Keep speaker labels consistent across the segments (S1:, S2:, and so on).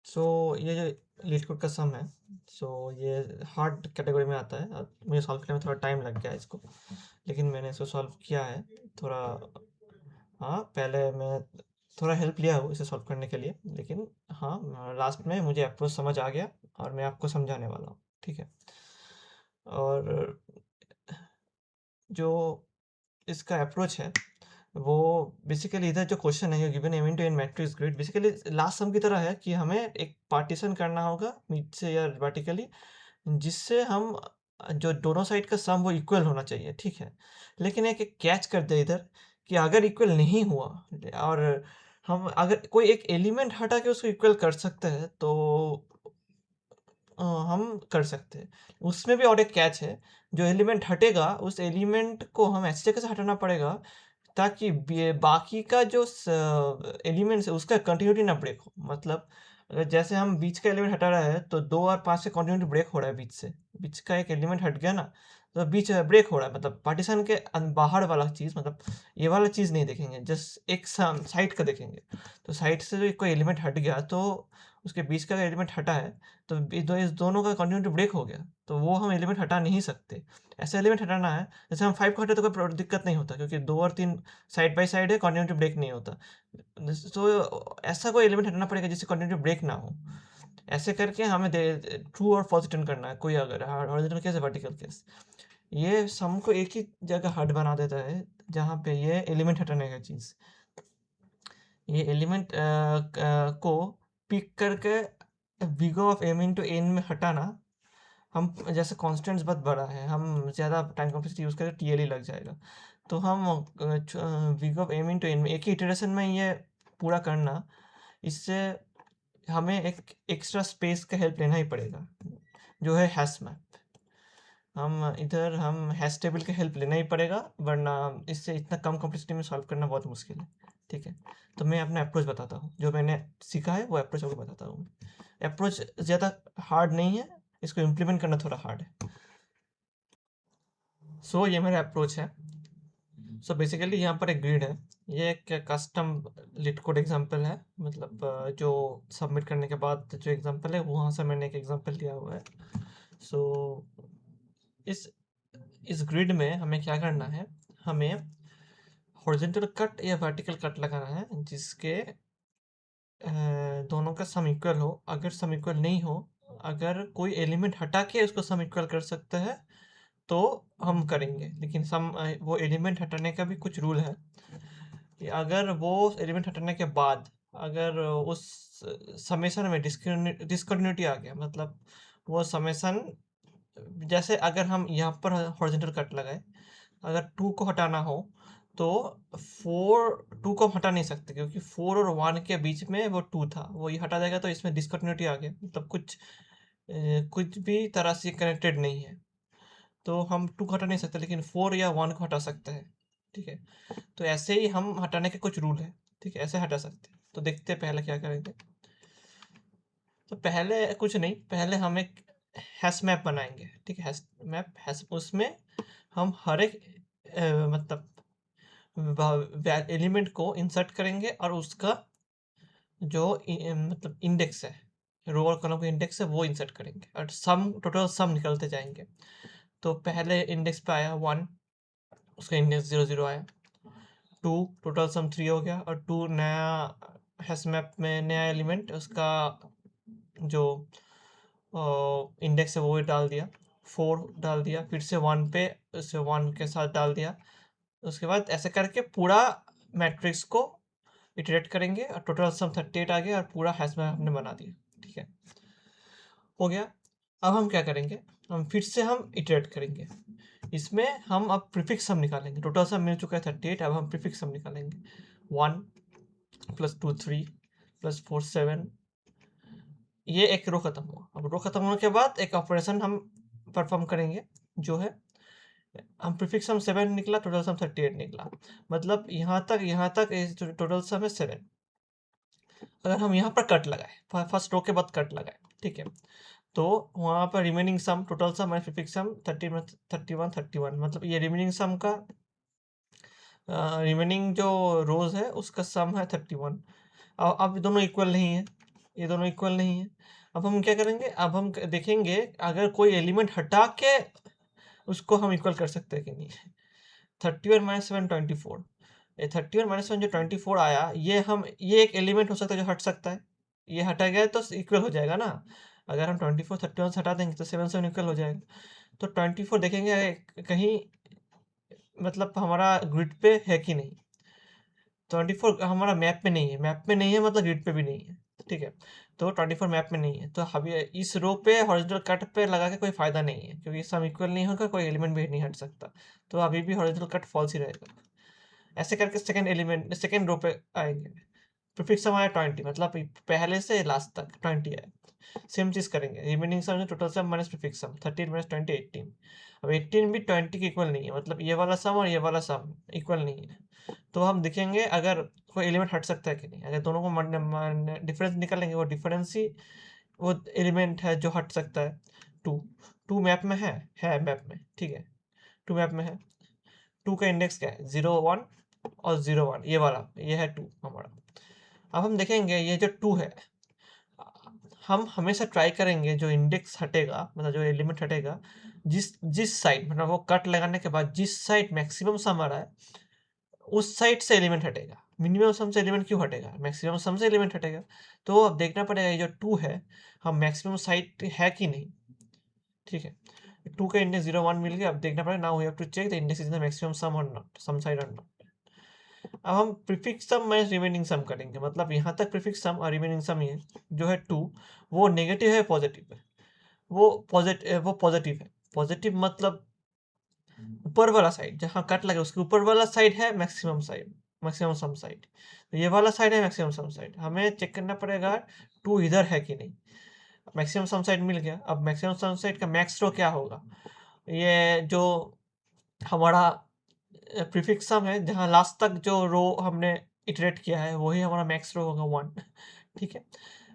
S1: सो ये जो leet code का सम है, सो ये हार्ड कैटेगरी में आता है और मुझे सॉल्व करने में थोड़ा टाइम लग गया इसको, लेकिन मैंने इसको सॉल्व किया है थोड़ा। हाँ, पहले मैं थोड़ा हेल्प लिया हूँ इसे सॉल्व करने के लिए, लेकिन हाँ, लास्ट में मुझे अप्रोच समझ आ गया और मैं आपको समझाने वाला हूँ, ठीक है। और जो इसका अप्रोच है वो बेसिकली इधर जो क्वेश्चन है, given m into n matrix grid, basically last sum की तरह है कि हमें एक पार्टीशन करना होगा नीचे या वर्टिकली, जिससे हम जो दोनों साइड का सम वो इक्वल होना चाहिए, ठीक है। लेकिन एक कैच कर दे इधर कि अगर इक्वल नहीं हुआ और हम अगर कोई एक एलिमेंट हटा के उसको इक्वल कर सकते हैं तो हम कर सकते हैं। उसमें भी और एक कैच है, जो एलिमेंट हटेगा उस एलिमेंट को हम ऐसी जगह से हटाना पड़ेगा ताकि बाकी का जो एलिमेंट्स है उसका कंटिन्यूटी ना ब्रेक हो। मतलब अगर जैसे हम बीच का एलिमेंट हटा रहे हैं तो 2 और 5 से कंटिन्यूटी ब्रेक हो रहा है बीच से। बीच का एक एलिमेंट हट गया ना, तो बीच ब्रेक हो रहा है, मतलब पार्टीशन के बाहर वाला चीज़, मतलब ये वाला चीज़ नहीं देखेंगे, जस्ट एक साइड का देखेंगे। तो साइड से जो कोई एलिमेंट हट गया तो उसके बीच का एलिमेंट हटा है, तो इस दोनों का कंटिन्यूटी ब्रेक हो गया, तो वो हम एलिमेंट हटा नहीं सकते। ऐसा एलिमेंट हटाना है, जैसे हम 5 को हटाए तो कोई दिक्कत नहीं होता क्योंकि 2 और 3 साइड बाय साइड है, कंटिन्यूटी ब्रेक नहीं होता। तो ऐसा कोई एलिमेंट हटाना पड़ेगा जिससे कंटिन्यूटी ब्रेक ना हो। ऐसे करके हमें ट्रू और फॉल्स रिटर्न करना है, कोई अगर हॉरिजॉन्टल केस है वर्टिकल केस। ये सम को एक ही जगह हट बना देता है जहाँ पे ये एलिमेंट हटाने का चीज़, ये एलिमेंट को पिक करके big of m into n में हटाना। हम जैसे कॉन्स्टेंट्स बहुत बड़ा है, हम ज़्यादा टाइम कॉम्प्लेक्सिटी यूज़ करें टीएल ही लग जाएगा, तो हम big of m into n में एक ही इटरेशन में ये पूरा करना, इससे हमें एक एक्स्ट्रा स्पेस का हेल्प लेना ही पड़ेगा, जो है हैश मैप। हम हैश टेबल का हेल्प लेना ही पड़ेगा, वरना इससे इतना कम कॉम्प्लेक्सिटी में सॉल्व करना बहुत मुश्किल है, ठीक है। तो मैं अपना अप्रोच बताता हूँ, जो मैंने सीखा है वो अप्रोच आपको बताता हूँ। अप्रोच ज़्यादा हार्ड नहीं है, इसको इम्प्लीमेंट करना थोड़ा हार्ड है। सो ये मेरा अप्रोच है। सो बेसिकली यहाँ पर एक ग्रिड है, ये एक कस्टम लिट कोड एग्जांपल है, मतलब जो सबमिट करने के बाद जो एग्जांपल है वहाँ से मैंने एक एग्जांपल लिया हुआ है। सो इस ग्रिड में हमें क्या करना है, हमें हॉरिजॉन्टल कट या वर्टिकल कट लगाना है जिसके दोनों का सम इक्वल हो। अगर सम इक्वल नहीं हो, अगर कोई एलिमेंट हटा के उसको सम इक्वल कर सकते हैं तो हम करेंगे, लेकिन वो एलिमेंट हटाने का भी कुछ रूल है कि अगर वो एलिमेंट हटाने के बाद अगर उस समेशन में डिस्कंटिन्यूटी आ गया, मतलब वो समेशन, जैसे अगर हम यहाँ पर हॉरिजॉन्टल कट लगाए, अगर 2 को हटाना हो तो 2 को हम हटा नहीं सकते क्योंकि 4 और 1 के बीच में वो 2 था, वो ये हटा देगा तो इसमें डिस्कंटिन्यूटी आ गया, मतलब कुछ भी तरह से कनेक्टेड नहीं है। तो हम 2 को हटा नहीं सकते, लेकिन 4 या 1 को हटा सकते हैं, ठीक है। तो ऐसे ही हम हटाने के कुछ रूल है, ठीक है, ऐसे हटा सकते हैं। तो देखते हैं पहले क्या करेंगे। तो पहले कुछ नहीं, पहले हम एक हैश मैप बनाएंगे, ठीक है। हैश उसमें हम हर एक मतलब एलिमेंट को इंसर्ट करेंगे और उसका जो मतलब इंडेक्स है, रो और कॉलम का इंडेक्स है वो इंसर्ट करेंगे और टोटल सम निकलते जाएंगे। तो पहले इंडेक्स पे आया 1, उसका इंडेक्स 0 0 आया। 2 टोटल सम 3 हो गया, और 2 नया हैश मैप में नया एलिमेंट, उसका जो इंडेक्स है वो भी डाल दिया। 4 डाल दिया, फिर से 1 पे उसे 1 के साथ डाल दिया। उसके बाद ऐसे करके पूरा मैट्रिक्स को इटरेट करेंगे और टोटल सम 38 आ गया और पूरा हैश मैप हमने बना दिया, ठीक है, हो गया। अब हम क्या करेंगे, हम फिर से हम इटरेट करेंगे। इसमें हम अब प्रीफिक्स सम निकालेंगे। टोटल सम मिल चुका है 38, अब हम प्रीफिक्स सम निकालेंगे। 1 + 2 3 + 4 7, ये एक रो खत्म हुआ। अब रो खत्म होने के बाद एक ऑपरेशन हम परफॉर्म करेंगे, जो है हम प्रीफिक्स सम 7 निकला, टोटल सम 38 निकला, मतलब यहाँ तक टोटल सम है 7। अगर हम यहाँ पर कट लगाए, फर्स्ट रो के बाद कट लगाए, ठीक है, तो वहाँ पर रिमेनिंग सम, टोटल सम और प्रीफिक्स सम 31 मतलब ये रिमेनिंग सम का रिमेनिंग जो रोज है उसका सम है 31। अब दोनों इक्वल नहीं है, ये दोनों इक्वल नहीं है। अब हम क्या करेंगे, अब हम देखेंगे अगर कोई एलिमेंट हटा के उसको हम इक्वल कर सकते हैं कि नहीं। 31 माइनस 7 24, ये 31 माइनस 7 जो 24 आया, ये एक एलिमेंट हो सकता है जो हट सकता है। ये हटा गया तो इक्वल हो जाएगा ना। अगर हम 24 31 से हटा देंगे तो 7 7 इक्वल हो जाएगा। तो 24 देखेंगे कहीं मतलब हमारा ग्रिड पे है कि नहीं। 24 हमारा मैप में नहीं है, मैप में नहीं है मतलब ग्रिड पे भी नहीं है, ठीक है। तो 24 मैप में नहीं है, तो अभी इस रो पे हॉरिजॉन्टल कट पे लगा के कोई फायदा नहीं है, क्योंकि सम इक्वल नहीं होगा, कोई एलिमेंट भी नहीं हट सकता। तो अभी भी हॉरिजॉन्टल कट फॉल्स ही रहेगा। ऐसे करके सेकंड रो पे आएंगे। प्रीफिक्स सम आया 20, मतलब पहले से लास्ट तक 20 आया। सेम चीज करेंगे, remaining sum total sum minus prefix sum, 13 minus 20 18। अब 18 भी 20 के इक्वल नहीं है, मतलब ये वाला सम और ये वाला सम इक्वल नहीं है। तो हम देखेंगे अगर कोई एलिमेंट हट सकता है कि नहीं। अगर दोनों को डिफरेंस निकालेंगे, वो डिफरेंस ही वो एलिमेंट है जो हट सकता है। टू, टू मैप में है मैप में, ठीक है। टू मैप में है। टू का इंडेक्स क्या है, 0 1 और 0 1, ये वाला ये है टू हमारा। अब हम देखेंगे ये जो टू है, हम हमेशा ट्राई करेंगे जो इंडेक्स हटेगा, मतलब जो एलिमेंट हटेगा, जिस जिस साइड, मतलब वो कट लगाने के बाद जिस साइड मैक्सिमम सम आ रहा है उस साइड से एलिमेंट हटेगा। मिनिमम सम से एलिमेंट क्यों हटेगा, मैक्सिमम सम से एलिमेंट हटेगा। तो अब देखना पड़ेगा ये जो टू है, हम मैक्सिमम साइड है कि नहीं, ठीक है। टू का इंडेक्स 0 1 मिल गया। अब देखना पड़ेगा, now we have to check the index is the maximum sum or not, sum side or not. अब हम prefix sum minus remaining sum करेंगे, मतलब यहाँ तक प्रीफिक्स सम और रिमेनिंग सम ये जो है टू, वो नेगेटिव है पॉजिटिव है। वो पॉजिटिव है। पॉजिटिव मतलब ऊपर वाला साइड जहाँ कट लगे उसके ऊपर वाला साइड है maximum side, maximum sum side. तो ये वाला साइड है मैक्सिमम सम साइड। हमें चेक करना पड़ेगा टू इधर है कि नहीं। मैक्सिमम सम साइड मिल गया। अब मैक्सिमम सम साइड का मैक्स रो क्या होगा, ये जो हमारा प्रीफिक्स सम है जहाँ लास्ट तक जो रो हमने इटरेट किया है वही हमारा मैक्स रो होगा 1, ठीक है।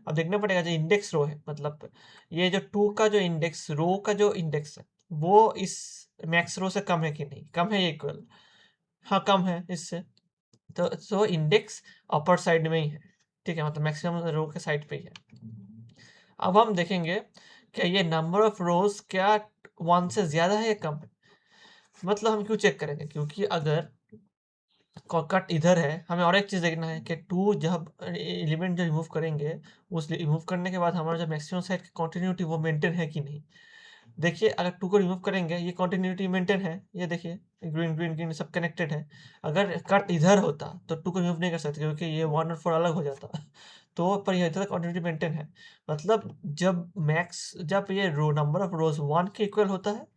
S1: अब देखना पड़ेगा जो इंडेक्स रो है, मतलब ये जो टू का जो इंडेक्स रो का जो इंडेक्स है वो इस मैक्स रो से कम है कि नहीं। कम है, इक्वल, हाँ कम है इससे। तो इंडेक्स अपर साइड में ही है, ठीक है, मतलब मैक्सिमम रो के साइड पे ही है। अब हम देखेंगे क्या ये नंबर ऑफ रोज क्या 1 से ज्यादा है या कम है। मतलब हम क्यों चेक करेंगे, क्योंकि अगर कट इधर है, हमें और एक चीज़ देखना है कि टू जब एलिमेंट जो रिमूव करेंगे, उस रिमूव करने के बाद हमारा जो मैक्सिमम साइड की कॉन्टिन्यूटी वो मेंटेन है कि नहीं। देखिए अगर टू को रिमूव करेंगे ये कॉन्टिन्यूटी मेंटेन है, ये देखिए ग्रीन ग्रीन ग्रीन सब कनेक्टेड है। अगर कट इधर होता तो टू को रिमूव नहीं कर सकते, क्योंकि ये 1 और 4 अलग हो जाता। तो पर ये इधर कॉन्टिन्यूटी मेंटेन है। मतलब जब ये रो नंबर ऑफ रोज 1 के इक्वल होता है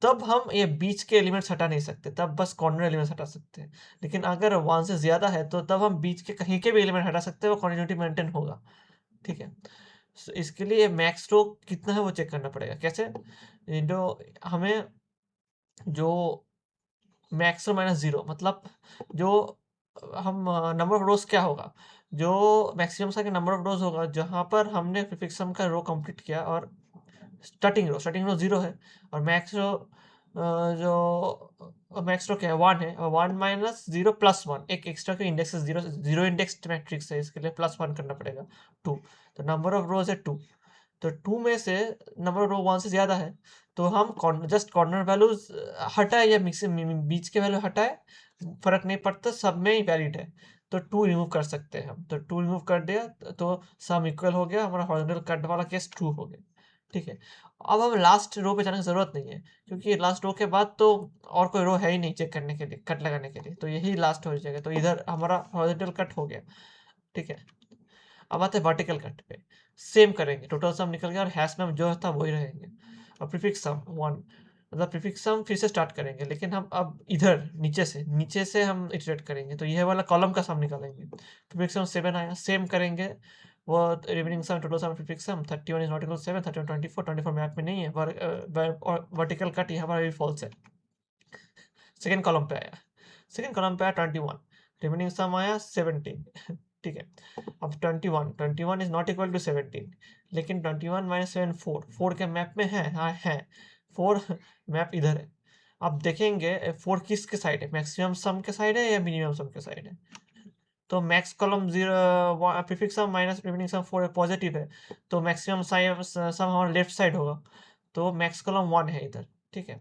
S1: तब हम ये बीच के एलिमेंट्स हटा नहीं सकते, तब बस कॉर्नर एलिमेंट्स हटा सकते हैं। लेकिन अगर 1 से ज़्यादा है तो तब हम बीच के कहीं के भी एलिमेंट हटा सकते हैं, वो कंटिन्यूटी मेंटेन होगा, ठीक है। इसके लिए मैक्स रो कितना है वो चेक करना पड़ेगा। कैसे, जो हमें जो मैक्स रो माइनस 0, मतलब जो हम नंबर ऑफ रोज क्या होगा, जो मैक्सिमम सा नंबर ऑफ रोज होगा जहाँ पर हमने प्रीफिक्सम का रो कंप्लीट किया, और स्टार्टिंग रो 0 है, और मैक्स रो क्या है 1 है, और 1 माइनस 0 प्लस 1, एक एक्स्ट्रा के इंडेक्स 0 0 इंडेक्स मैट्रिक्स है, इसके लिए प्लस 1 करना पड़ेगा 2। तो नंबर ऑफ रोज है 2। तो 2 में से नंबर ऑफ रो 1 से ज़्यादा है, तो हम जस्ट कॉर्नर वैल्यूज हटाए या बीच के वैल्यू हटाए, फर्क नहीं पड़ता, सब में ही वैलिड है। तो 2 रिमूव कर सकते हैं हम। तो 2 रिमूव कर दिया तो सम इक्वल हो गया, हमारा हॉरिजॉन्टल कट वाला केस ट्रू हो गया, ठीक है। अब हम लास्ट रो पे जाने की ज़रूरत नहीं है, क्योंकि लास्ट रो के बाद तो और कोई रो है ही नहीं चेक करने के लिए, कट लगाने के लिए, तो यही लास्ट हो जाएगा। तो इधर हमारा हॉरिजॉन्टल कट हो गया, ठीक है। अब आते हैं वर्टिकल कट पे। सेम करेंगे, टोटल सम निकल गया और हैश में जो था वही रहेंगे। और प्रीफिक्स सम 1, मतलब प्रीफिक्स सम फिर से स्टार्ट करेंगे, लेकिन हम अब इधर नीचे से हम इटरेट करेंगे, तो यह वाला कॉलम का सम निकालेंगे। प्रीफिक्स सम 7 आया, सेम करेंगे। वो remaining sum total sum prefix sum 31 is not equal 7, 31 24 map में नहीं है, वर्टिकल कट यहाँ पर भी फॉल्स है। सेकेंड कॉलम पे आया, सेकेंड कॉलम पे आया 21, रिमेनिंग सम आया 17, ठीक है। अब 21 इज नॉट इक्वल टू 17, लेकिन 21 माइनस 7 4, 4 के मैप में है, हाँ है 4, मैप इधर है। अब देखेंगे 4 किसके साइड है, मैक्सिमम सम के साइड है या मिनिमम सम के साइड है। तो max column 0 prefix sum minus prefix सम 4 पॉजिटिव है, तो मैक्सिमम सम हमारा लेफ्ट साइड होगा, तो मैक्स कॉलम 1 है इधर, ठीक है।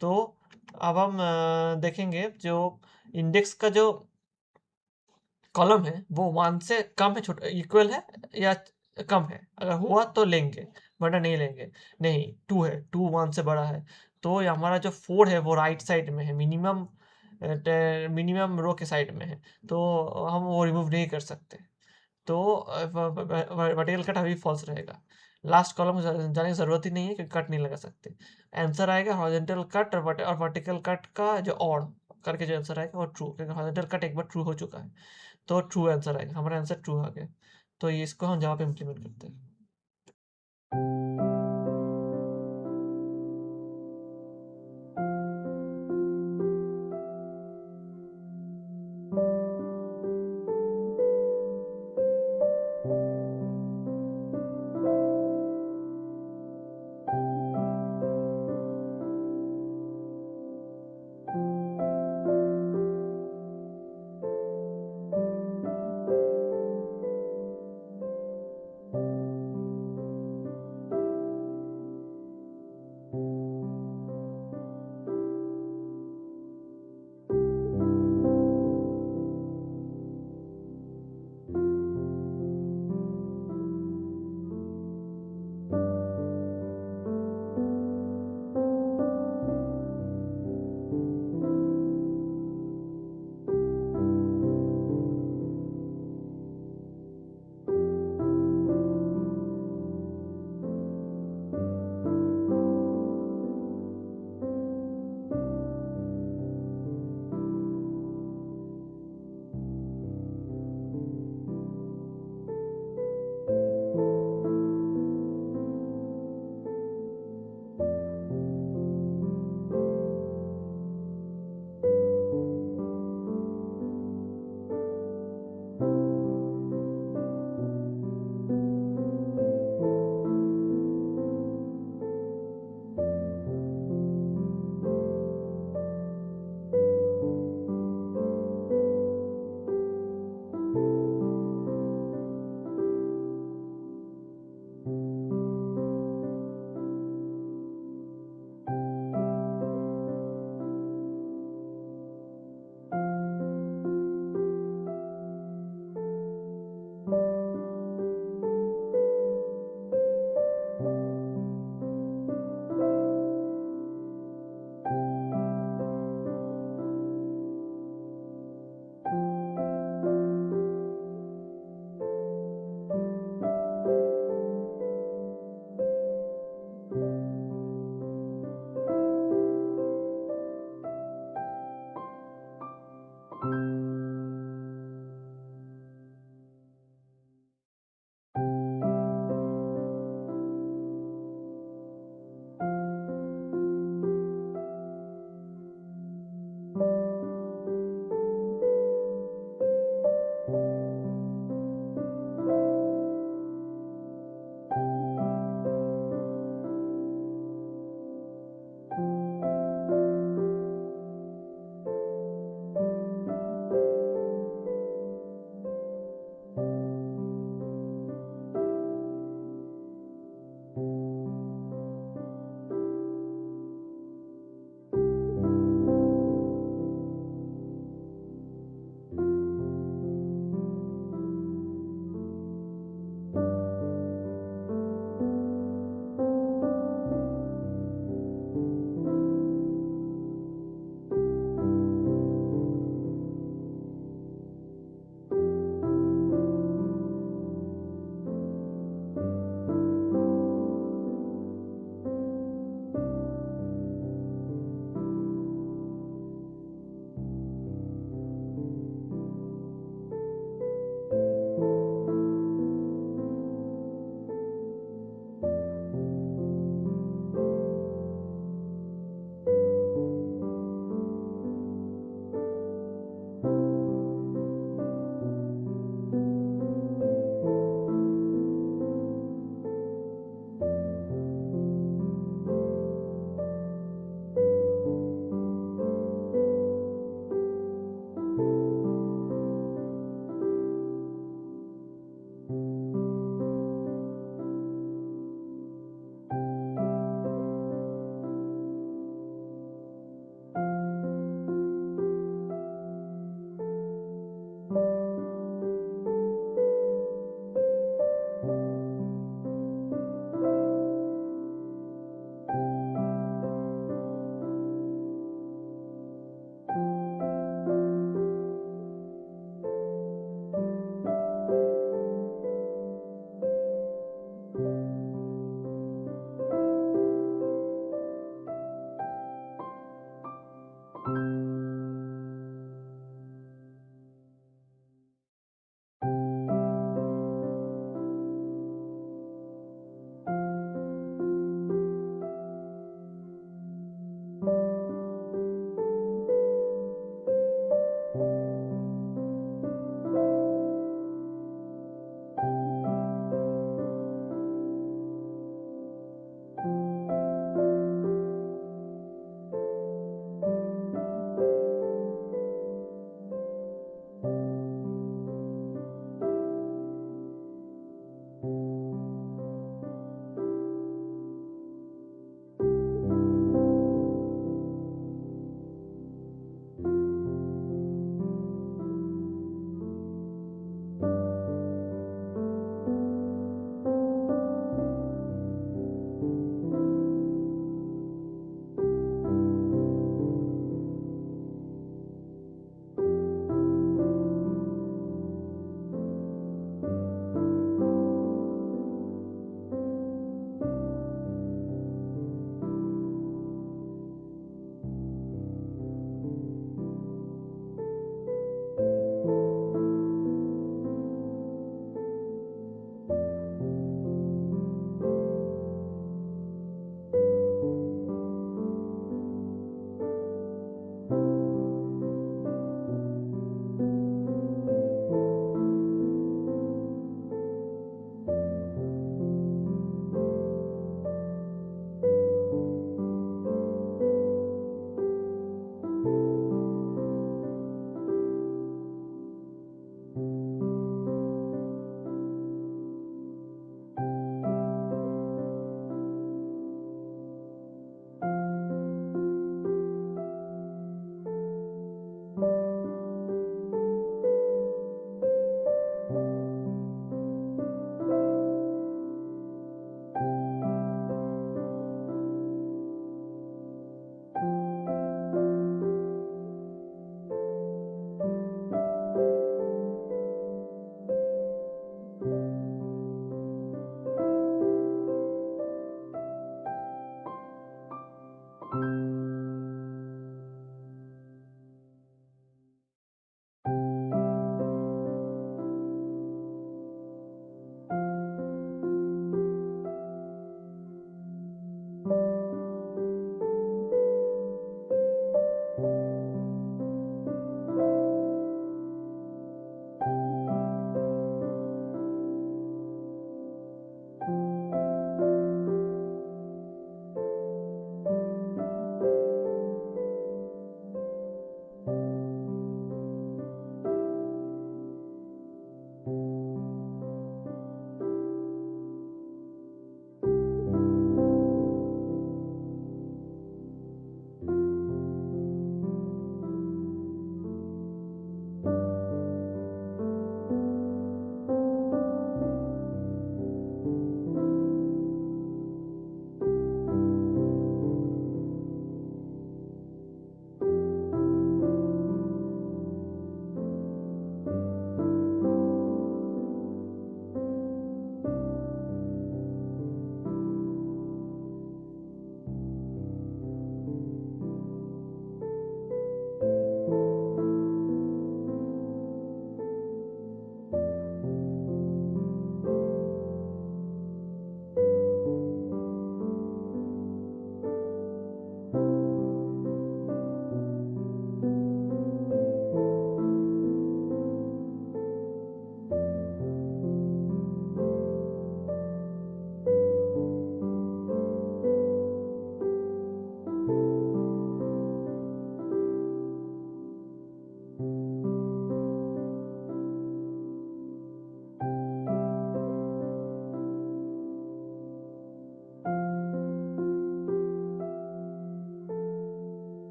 S1: तो अब हम देखेंगे जो इंडेक्स का जो कॉलम है वो 1 से कम है, छोटा इक्वल है या कम है, अगर हुआ तो लेंगे वरना नहीं लेंगे। नहीं, 2 है, 2 1 से बड़ा है, तो ये हमारा जो 4 है वो राइट साइड में है, मिनिमम रो के साइड में है, तो हम वो रिमूव नहीं कर सकते। तो वर्टिकल कट अभी फॉल्स रहेगा। लास्ट कॉलम जाने की ज़रूरत ही नहीं है, क्योंकि कट नहीं लगा सकते। आंसर आएगा हॉरिजॉन्टल कट और वर्टिकल कट का जो ऑड करके जो आंसर आएगा वो ट्रू, क्योंकि हॉरिजॉन्टल कट एक बार ट्रू हो चुका है, तो ट्रू आंसर आएगा, हमारा आंसर ट्रू आ गया। तो ये इसको हम जवाब पे इम्प्लीमेंट करते हैं।